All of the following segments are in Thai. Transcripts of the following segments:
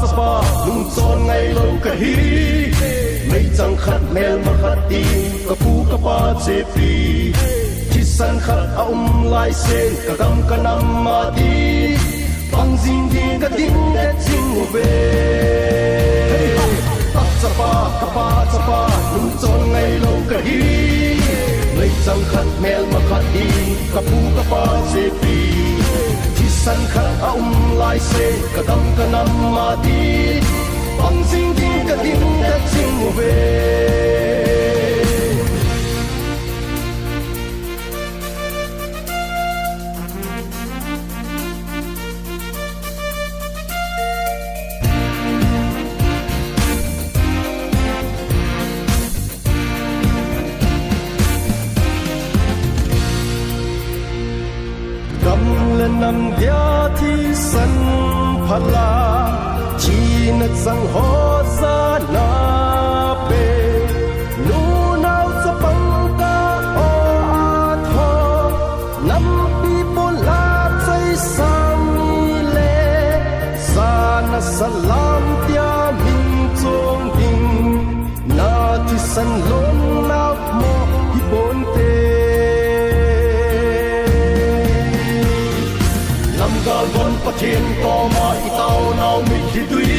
สปาลุงโซนไงลงกะฮีไม่จังขัดแมลมาขัดดีกะปูกะปาเจปีที่สันขัดเอาลายเส้นกะกำกะนำมาดีฟังจิงดิงกะดิ้งเด็ดจิงเวตักสปาลุงโซนไงลงกะฮีไม่จังขัดแมลมาขัดดีกะปูกะปาเจปีสันขัดเอาลายเส้นกะดำกะนำมาดีฟังสิ่งที่กะดิ้งแต่สิ่งเวนำยาที่สันพลาชีนัดสังโหสนาเปนูนาวสปังกาโออาทอนำปีโบลาใจสามีเลสานสลามเตียมินจงดิงนาที่สันล้นนับโมฮิบนเตบนประเทศก็มาอีเต้าเนาไม่คิดดุย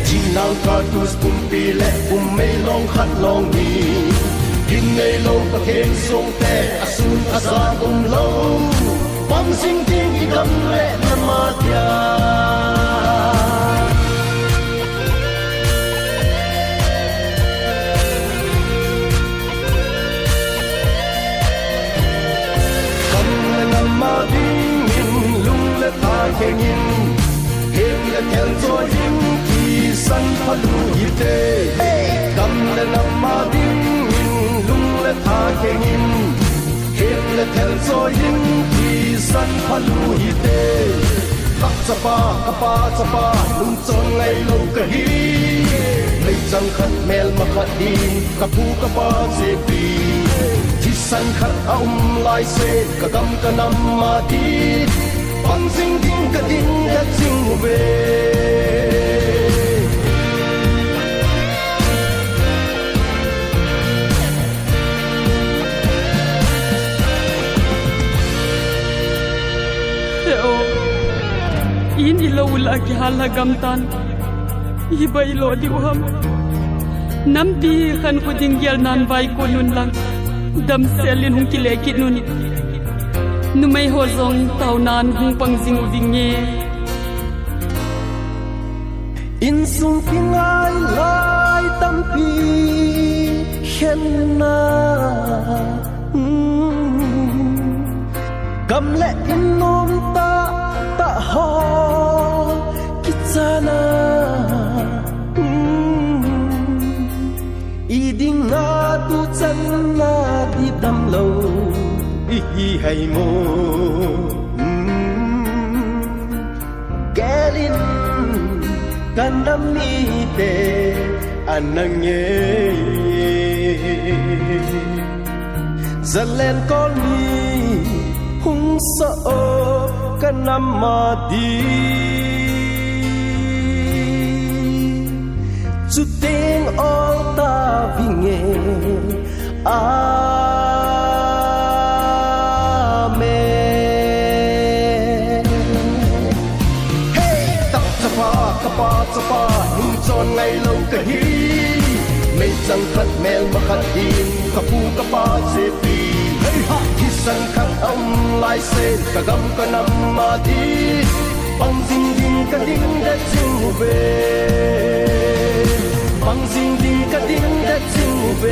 จีนางกาตุสปุ่มปีและปุ่มไม่ลองขัดลองมีกินในโลกประเทศทรงแต่อสูรอาสาเล่าฟังสิ่งที่อีกำและนมาเดียเข่งยินเห็นและแทนตัวยินที่สันพลูยิเตกำและนำมาดิ้งยินลุงและทาเข่งยินเห็นและแทนตัวยินที่สันพลูยิเตตักสปาลุงจนไงลงกะฮีไม่จังขัดแมลมาขัดดีกะปูกะปาเจปีที่สันขัดเอาลายเส้นกะดำกะนำมาดีฟังสิ่งที่กะดิ้งและสิ่งเวin ilo lagi halagam tan iba ilo diwam nam di khan ko dingyal nan vai ko nun lang dam selin hung kilekit nun numay hozong taunan hung pangjing vinge in sung pingai lai tampi henna kam le inom ta ho kitsana iding na tu chan na di dam lo i hay mo gelin kanami te anange zalen call me hung sa kanamadi chuting all ta vinge amen hey tak sapa lung chon ngai lo ka hiไม่จังขัดแมลมาขัดดินกะปูกะปาเจปีที่สันขัดเอาลายเส้นกะกำกะนำมาดีฟังสิ่งดิงกะดิ้งเด็ดจิงเวฟังสิ่งดิงกะดิ้งเด็ดจิงเว